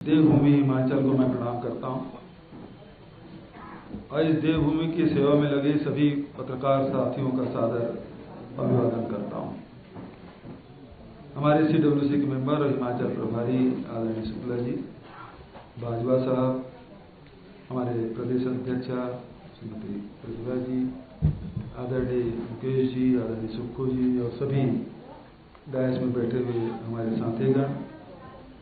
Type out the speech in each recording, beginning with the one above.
देवभूमि हिमाचल को मैं प्रणाम करता हूं और इस देवभूमि की सेवा में लगे सभी पत्रकार साथियों का सादर अभिवादन करता हूं। हमारे CWC के मेंबर और हिमाचल प्रभारी आदरणीय शुक्ला जी, बाजवा साहब, हमारे प्रदेश अध्यक्षा श्रीमती प्रतिभा जी, आदरणीय मुकेश जी, आदरणीय सुक्खू जी और सभी डायस में बैठे हुए हमारे साथीगण,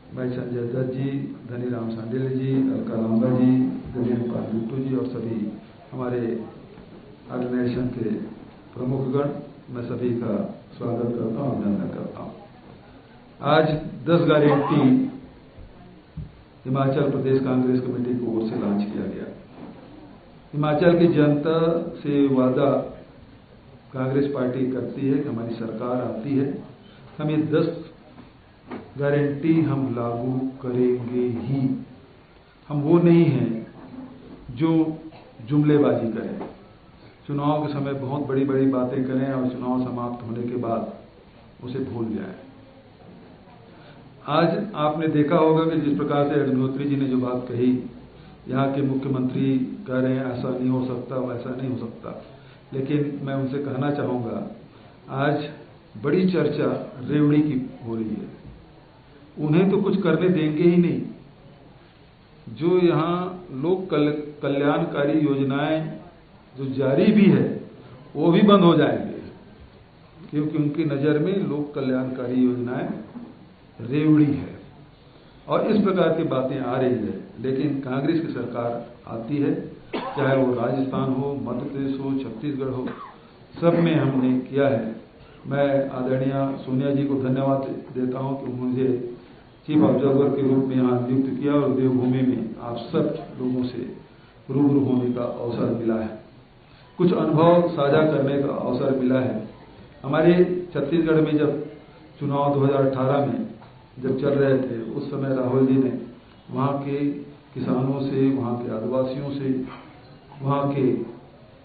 भाई संजय दत्त जी, धनीराम सांडिल जी, अलका लांबा जी, गजेंद्र पाल बिट्टू जी और सभी हमारे ऑर्गेनाइजेशन के प्रमुखगण, मैं सभी का स्वागत करता हूं, अभिनंदन करता हूं। आज 10 गारंटी हिमाचल प्रदेश कांग्रेस कमेटी की ओर से लॉन्च किया गया। हिमाचल की जनता से वादा कांग्रेस पार्टी करती है कि हमारी सरकार आती है, हम ये 10 गारंटी हम लागू करेंगे ही। हम वो नहीं हैं जो जुमलेबाजी करें, चुनाव के समय बहुत बड़ी बड़ी बातें करें और चुनाव समाप्त होने के बाद उसे भूल जाएं। आज आपने देखा होगा कि जिस प्रकार से अग्निहोत्री जी ने जो बात कही, यहाँ के मुख्यमंत्री कह रहे हैं ऐसा नहीं हो सकता, वैसा नहीं हो सकता, लेकिन मैं उनसे कहना चाहूँगा, आज बड़ी चर्चा रेवड़ी की हो रही है। उन्हें तो कुछ करने देंगे ही नहीं। जो यहाँ लोक कल्याणकारी योजनाएं जो जारी भी है वो भी बंद हो जाएंगे, क्योंकि उनकी नज़र में लोक कल्याणकारी योजनाएं रेवड़ी है और इस प्रकार की बातें आ रही है। लेकिन कांग्रेस की सरकार आती है, चाहे वो राजस्थान हो, मध्य प्रदेश हो, छत्तीसगढ़ हो, सब में हमने किया है। मैं आदरणीय सोनिया जी को धन्यवाद देता हूं कि मुझे चीफ ऑब्जर्वर के रूप में यहाँ नियुक्त किया और देवभूमि में आप सब लोगों से रूबरू होने का अवसर मिला है, कुछ अनुभव साझा करने का अवसर मिला है। हमारे छत्तीसगढ़ में जब चुनाव 2018 में जब चल रहे थे, उस समय राहुल जी ने वहाँ के किसानों से, वहाँ के आदिवासियों से, वहाँ के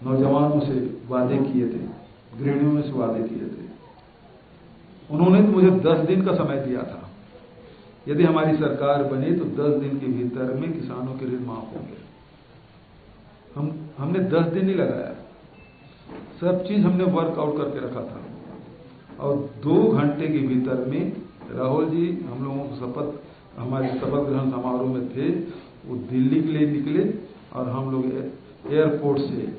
नौजवानों से वादे किए थे, गृहिणियों से वादे किए थे। उन्होंने तो मुझे 10 दिन का समय दिया था, यदि हमारी सरकार बने तो 10 दिन के भीतर में किसानों के ऋण माफ होंगे। हमने 10 दिन ही लगाया, सब चीज हमने वर्कआउट करके रखा था और 2 घंटे के भीतर में राहुल जी हम लोगों को शपथ, हमारे शपथ ग्रहण समारोह में थे, वो दिल्ली के लिए निकले और हम लोग एयरपोर्ट से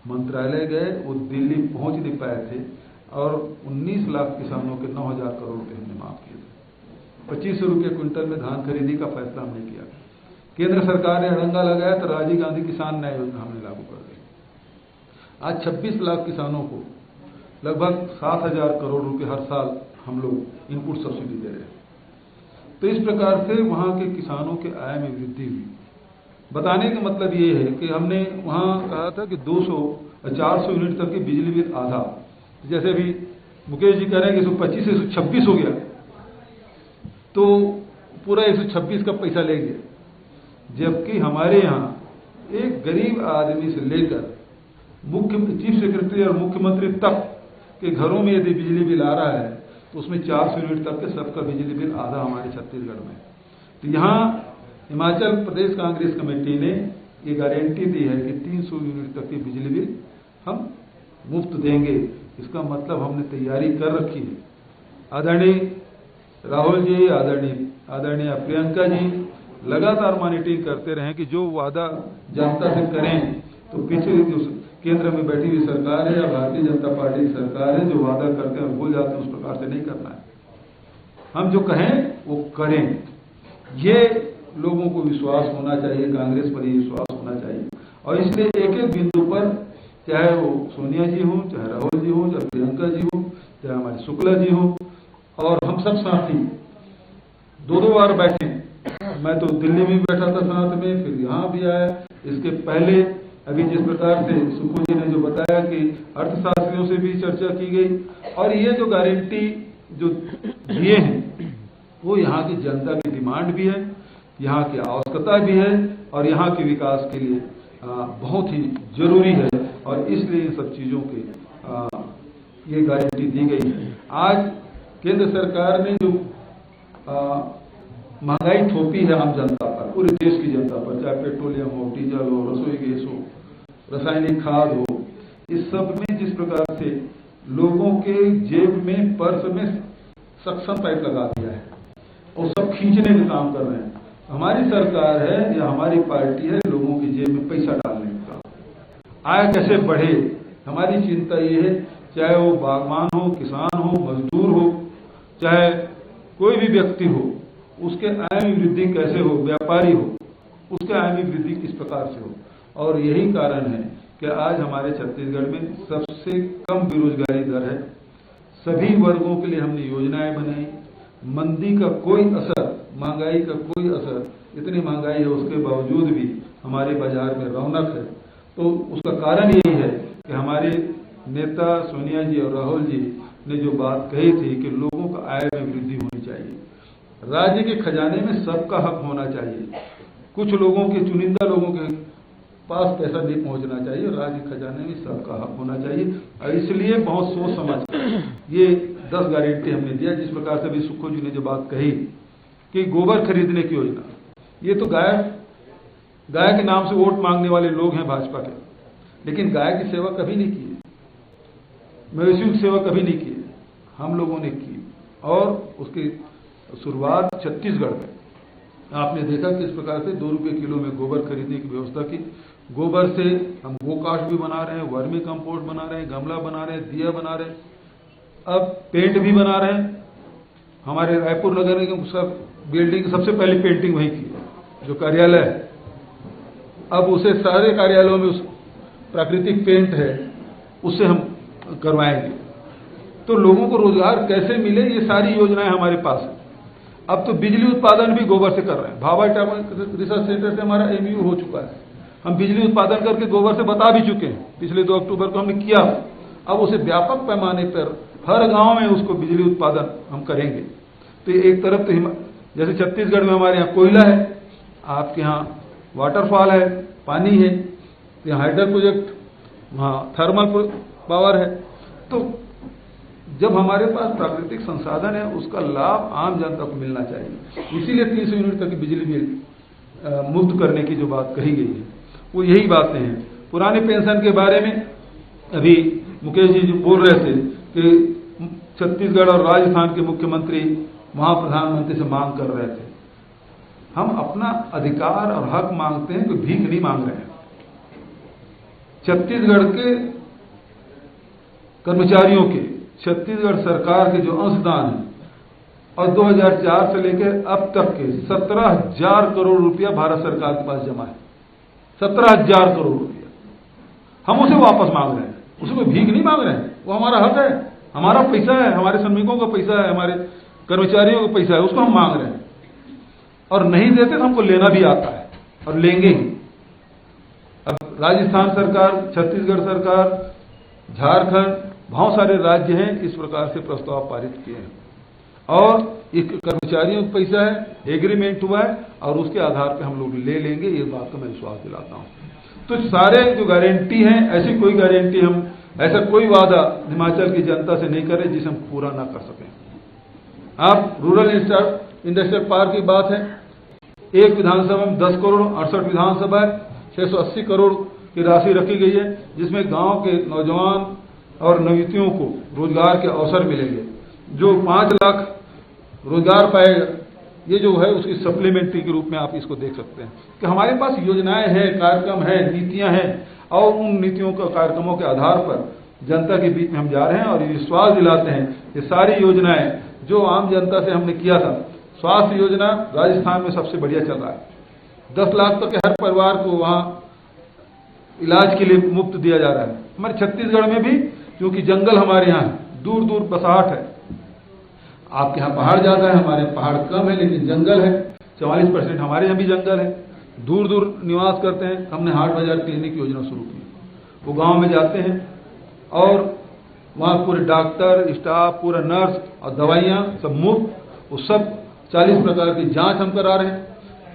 मंत्रालय गए। वो दिल्ली पहुंच नहीं पाए थे और 19 लाख किसानों के 9,000 करोड़ रुपए हमने माफ किए थे। 2500 रुपये क्विंटल में धान खरीदी का फैसला हमने किया। केंद्र सरकार ने अड़ंगा लगाया तो राजीव गांधी किसान न्याय योजना हमने लागू कर दी। आज 26 लाख किसानों को लगभग 7,000 करोड़ रुपए हर साल हम लोग इनपुट सब्सिडी दे रहे हैं। तो इस प्रकार से वहां के किसानों के आय में वृद्धि हुई। बताने का मतलब ये है कि हमने वहां कहा था कि 400 यूनिट तक की बिजली बिल आधा, जैसे अभी मुकेश जी कह रहे हैं कि 125 से 126 हो गया, तो पूरा 126 का पैसा ले गया। जबकि हमारे यहाँ एक गरीब आदमी से लेकर चीफ सेक्रेटरी और मुख्यमंत्री तक के घरों में यदि बिजली बिल आ रहा है तो उसमें 400 यूनिट तक के सबका बिजली बिल आधा हमारे छत्तीसगढ़ में। तो यहाँ हिमाचल प्रदेश कांग्रेस कमेटी ने ये गारंटी दी है कि 300 यूनिट तक की बिजली बिल हम मुफ्त देंगे। इसका मतलब हमने तैयारी कर रखी है। आदरणीय राहुल जी, आदरणीय प्रियंका जी लगातार मॉनिटरिंग करते रहे कि जो वादा जनता से करें, तो पीछे जो केंद्र में बैठी हुई सरकार है या भारतीय जनता पार्टी की सरकार है, जो वादा करते हैं भूल जाते हैं, उस प्रकार से नहीं करना है। हम जो कहें वो करें, ये लोगों को विश्वास होना चाहिए, कांग्रेस पर ही विश्वास होना चाहिए। और इसलिए एक एक बिंदु पर, चाहे वो सोनिया जी हो, चाहे राहुल जी हो, चाहे प्रियंका जी हो, चाहे हमारे शुक्ला जी हो, और हम सब साथी 2-2 बार बैठे। मैं तो दिल्ली में बैठा था साथ में, फिर यहाँ भी आया। इसके पहले अभी जिस प्रकार से सुक्खू जी ने जो बताया कि अर्थशास्त्रियों से भी चर्चा की गई, और ये जो गारंटी जो दिए हैं वो यहाँ की जनता की डिमांड भी है, यहाँ की आवश्यकता भी है और यहाँ के विकास के लिए बहुत ही जरूरी है। और इसलिए इन सब चीजों के ये गारंटी दी गई है। आज केंद्र सरकार ने जो महंगाई थोपी है आम जनता पर, पूरे देश की जनता पर, चाहे पेट्रोलियम हो, डीजल हो, रसोई गैस हो, रासायनिक खाद हो, इस सब में जिस प्रकार से लोगों के जेब में, पर्स में सक्शन पाइप लगा दिया है और सब खींचने का काम कर रहे हैं। हमारी सरकार है या हमारी पार्टी है लोगों की जेब में पैसा डालने का, आय कैसे बढ़े, हमारी चिंता ये है। चाहे वो बागवान हो, किसान हो, मजदूर हो, चाहे कोई भी व्यक्ति हो, उसके आय में वृद्धि कैसे हो, व्यापारी हो, उसके आय में वृद्धि किस प्रकार से हो। और यही कारण है कि आज हमारे छत्तीसगढ़ में सबसे कम बेरोजगारी दर है। सभी वर्गों के लिए हमने योजनाएं बनाई, मंदी का कोई असर, महंगाई का कोई असर, इतनी महंगाई है उसके बावजूद भी हमारे बाजार में रौनक है। तो उसका कारण यही है कि हमारे नेता सोनिया जी और राहुल जी ने जो बात कही थी कि लोगों का आय में वृद्धि होनी चाहिए, राज्य के खजाने में सबका हक होना चाहिए, कुछ लोगों के, चुनिंदा लोगों के पास पैसा नहीं पहुंचना चाहिए, राज्य खजाने में सबका हक होना चाहिए। और इसलिए बहुत सोच समझ ये 10 गारंटी हमने दिया। जिस प्रकार से अभी सुखो जी ने जो बात कही कि गोबर खरीदने की योजना, ये तो गाय के नाम से वोट मांगने वाले लोग हैं भाजपा के, लेकिन गाय की सेवा कभी नहीं की, मवेशियों की सेवा कभी नहीं की, हम लोगों ने की। और उसकी शुरुआत छत्तीसगढ़ में आपने देखा किस प्रकार से 2 रुपये किलो में गोबर खरीदने की व्यवस्था की। गोबर से हम गोकास्ट भी बना रहे हैं, वर्मी कंपोस्ट बना रहे हैं, गमला बना रहे हैं, दिया बना रहे हैं, अब पेंट भी बना रहे हैं। हमारे रायपुर नगर निगम सब बिल्डिंग सबसे पहले पेंटिंग वही की, जो कार्यालय है, अब उसे सारे कार्यालयों में उस प्राकृतिक पेंट है उससे हम करवाएंगे। तो लोगों को रोजगार कैसे मिले, ये सारी योजनाएं हमारे पास है। अब तो बिजली उत्पादन भी गोबर से कर रहे हैं। भाभा टर्मल रिसर्च सेंटर से हमारा MOU हो चुका है, हम बिजली उत्पादन करके गोबर से बता भी चुके हैं, पिछले 2 अक्टूबर को हमने किया। अब उसे व्यापक पैमाने पर हर गांव में उसको बिजली उत्पादन हम करेंगे। तो एक तरफ तो जैसे छत्तीसगढ़ में हमारे यहाँ कोयला है, आपके यहाँ वाटरफॉल है, पानी है, यहाँ हाइडल प्रोजेक्ट, वहाँ थर्मल पावर है। तो जब हमारे पास प्राकृतिक संसाधन है उसका लाभ आम जनता को मिलना चाहिए। इसीलिए 300 यूनिट तक की बिजली बिल मुक्त करने की जो बात कही गई है वो यही बातें हैं। पुराने पेंशन के बारे में अभी मुकेश जी जो बोल रहे थे कि छत्तीसगढ़ और राजस्थान के मुख्यमंत्री वहां प्रधानमंत्री से मांग कर रहे थे। हम अपना अधिकार और हक मांगते हैं, कोई भीख नहीं मांग रहे हैं। छत्तीसगढ़ के कर्मचारियों के, छत्तीसगढ़ सरकार के जो अंशदान है और 2004 से लेकर अब तक के 17,000 करोड़ रुपया भारत सरकार के पास जमा है। 17,000 करोड़ रुपया हम उसे वापस मांग रहे हैं, उसे कोई भीख नहीं मांग रहे हैं। वो हमारा हक है, हमारा पैसा है, हमारे श्रमिकों का पैसा है, हमारे कर्मचारियों का पैसा है, उसको हम मांग रहे हैं। और नहीं देते तो हमको लेना भी आता है और लेंगे ही। अब राजस्थान सरकार, छत्तीसगढ़ सरकार, झारखंड, बहुत सारे राज्य हैं इस प्रकार से प्रस्ताव पारित किए हैं और एक कर्मचारियों का पैसा है, एग्रीमेंट हुआ है और उसके आधार पर हम लोग ले लेंगे, ये बात का मैं विश्वास दिलाता हूँ। तो सारे जो गारंटी हैं, ऐसी कोई गारंटी हम, ऐसा कोई वादा हिमाचल की जनता से नहीं करें जिसे हम पूरा ना कर सकें। आप रूरल इंडस्ट्रियल पार्क की बात है, एक विधानसभा में 10 करोड़, 68 विधानसभा है, 680 करोड़ की राशि रखी गई है, जिसमें गांव के नौजवान और नवयुवतियों को रोजगार के अवसर मिलेंगे। जो 5 लाख रोजगार पाएगा, ये जो है उसकी सप्लीमेंट्री के रूप में आप इसको देख सकते हैं कि हमारे पास योजनाएं हैं, कार्यक्रम हैं, नीतियां हैं और उन नीतियों का, कार्यक्रमों के आधार पर जनता के बीच में हम जा रहे हैं और ये विश्वास दिलाते हैं कि सारी योजनाएं जो आम जनता से हमने किया था। स्वास्थ्य योजना राजस्थान में सबसे बढ़िया चल रहा है, 10 लाख तक हर परिवार को वहां इलाज के लिए मुफ्त दिया जा रहा है। हमारे छत्तीसगढ़ में भी, क्योंकि जंगल हमारे यहाँ दूर दूर बसाहट है, आपके यहाँ पहाड़ ज्यादा है, हमारे पहाड़ कम है लेकिन जंगल है, 44% हमारे यहाँ भी जंगल है, दूर दूर निवास करते हैं। हमने हाट बाजार क्लिनिक योजना शुरू की, वो गांव में जाते हैं और वहाँ पूरे डॉक्टर स्टाफ, पूरा नर्स और दवाइयाँ सब मुफ्त, वो सब 40 प्रकार की जांच हम करा रहे हैं।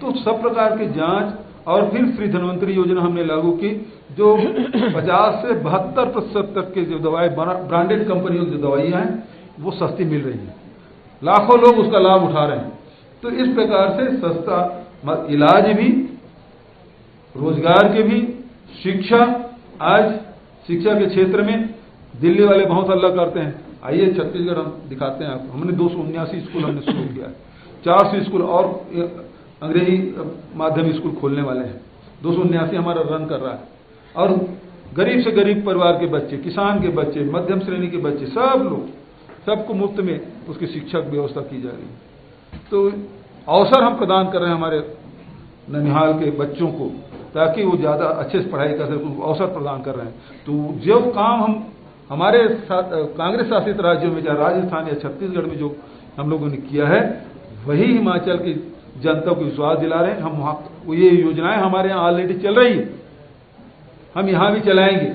तो सब प्रकार की जांच और फिर श्री धन्वंतरी योजना हमने लागू की, जो 50 से 72% तक के जो दवाएं, ब्रांडेड कंपनियों की जो दवाइयाँ हैं वो सस्ती मिल रही हैं, लाखों लोग उसका लाभ उठा रहे हैं। तो इस प्रकार से सस्ता इलाज भी, रोजगार के भी, शिक्षा, आज शिक्षा के क्षेत्र में दिल्ली वाले बहुत हल्ला करते हैं। आइए छत्तीसगढ़ हम दिखाते हैं आपको। हमने 279 स्कूल हमने शुरू किया है, 400 स्कूल और अंग्रेजी माध्यम स्कूल खोलने वाले हैं। 279 हमारा रन कर रहा है, और गरीब से गरीब परिवार के बच्चे, किसान के बच्चे, मध्यम श्रेणी के बच्चे, सब लोग, सबको मुफ्त में उसकी शिक्षा की व्यवस्था की जा रही है। तो अवसर हम प्रदान कर रहे हैं हमारे ननिहाल के बच्चों को, ताकि वो ज़्यादा अच्छे से पढ़ाई कर सकें, उनको अवसर प्रदान कर रहे हैं। तो जो काम हम हमारे कांग्रेस शासित राज्यों में, चाहे राजस्थान या छत्तीसगढ़ में जो हम लोगों ने किया है, वही हिमाचल की जनता को विश्वास दिला रहे हैं। हम वहाँ ये योजनाएं हमारे यहाँ ऑलरेडी चल रही है, हम यहाँ भी चलाएंगे।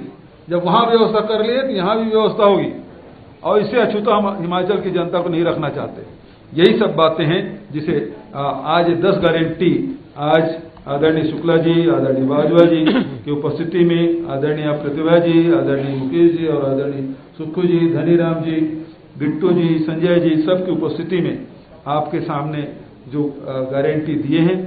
जब वहाँ व्यवस्था कर लिए तो यहाँ भी व्यवस्था होगी, और इससे अछूता हम हिमाचल की जनता को नहीं रखना चाहते। यही सब बातें हैं जिसे आज 10 गारंटी आज आदरणीय शुक्ला जी, आदरणीय बाजवा जी की उपस्थिति में, आदरणीय प्रतिभा जी, आदरणीय मुकेश जी और आदरणीय सुक्खू जी, धनीराम जी, बिट्टू जी, संजय जी, सबकी उपस्थिति में आपके सामने जो गारंटी दिए हैं,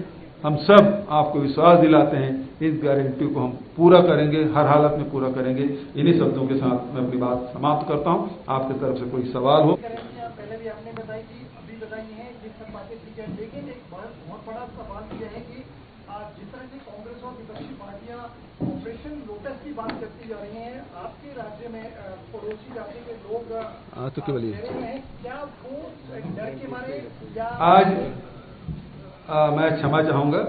हम सब आपको विश्वास दिलाते हैं इस गारंटी को हम पूरा करेंगे, हर हालत में पूरा करेंगे। इन्हीं शब्दों के साथ मैं अपनी बात समाप्त करता हूं। आपकी तरफ से कोई सवाल हो? पहले भी आपने बताई कि अभी बताई है, जिस सब बातें ठीक है, लेकिन एक बहुत बड़ा सवाल यह है कि जिस तरह से कांग्रेस और विपक्षी पार्टियां ऑपरेशन लोटस की बात करती जा रही हैं, आपके राज्य में पड़ोसी राज्य के लोग तो केवल क्या वो डर के मारे या आज मैं क्षमा चाहूंगा,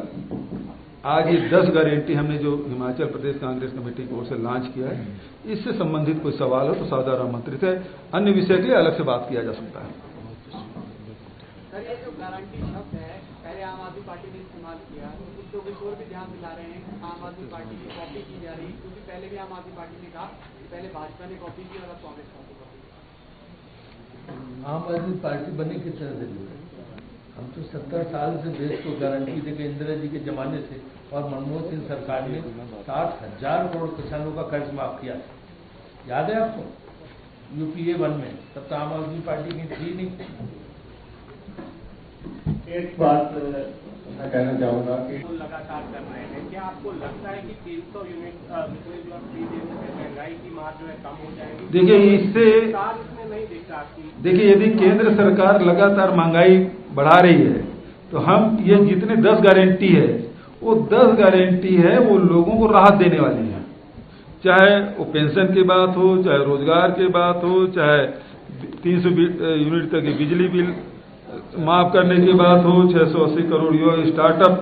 आज ये 10 गारंटी हमने जो हिमाचल प्रदेश कांग्रेस कमेटी की ओर से लॉन्च किया है, इससे संबंधित कोई सवाल हो तो साधारण आमंत्रित है, अन्य विषय के लिए अलग से बात किया जा सकता है। सर, ये जो गारंटी शब्द है, पहले आम आदमी पार्टी ने इस्तेमाल किया, तो कुछ और भी ध्यान दिला रहे हैं आम आदमी पार्टी की कॉपी की जा रही, क्योंकि पहले भी आम आदमी पार्टी ने कहा कि पहले भाजपा ने कॉपी की और अब कांग्रेस कॉपी की। आम आदमी पार्टी बने किस तरह से जुड़े? हम तो 70 साल से देश को गारंटी देकर इंदिरा जी के जमाने से, और मनमोहन सिंह सरकार ने 60,000 करोड़ किसानों का कर्ज माफ किया, याद है आपको? UPA 1 में, तब तो आम आदमी पार्टी की थी नहीं। एक बात मैं कहना चाहूंगा कि लगातार कर रहे हैं, क्या आपको लगता है कि 300 यूनिट महंगाई की मार जो है कम हो जाएगी? देखिए, इससे इसमें नहीं दिख रहा कि देखिए, यदि केंद्र सरकार लगातार महंगाई बढ़ा रही है, तो हम ये जितने 10 गारंटी है, वो 10 गारंटी है वो लोगों को राहत देने वाली है। चाहे वो पेंशन की बात हो, चाहे रोजगार की बात हो, चाहे 300 यूनिट तक की बिजली बिल माफ करने की बात हो, 680 करोड़ युवा स्टार्टअप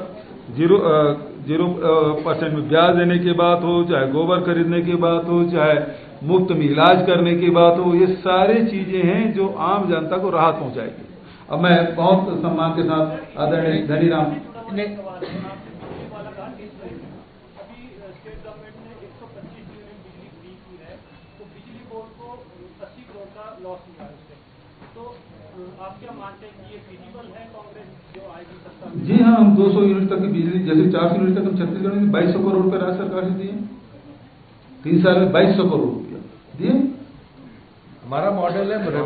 0% में ब्याज देने की बात हो, चाहे गोबर खरीदने की बात हो, चाहे मुफ्त में इलाज करने की बात हो, ये सारी चीजें हैं जो आम जनता को राहत पहुंचाएगी। अब मैं बहुत सम्मान के साथ आदरणीय धनीराम ने आप क्या मानते हैं कि ये फिजिबल है कांग्रेस जो आएगी सत्ता में? जी हाँ, हम 200 यूनिट तक की बिजली, जैसे 400 यूनिट तक हम छत्तीसगढ़ में 2200 करोड़ रुपए राज्य सरकार से दिए, 3 साल में 2200 करोड़ रुपया दिए। हमारा मॉडल है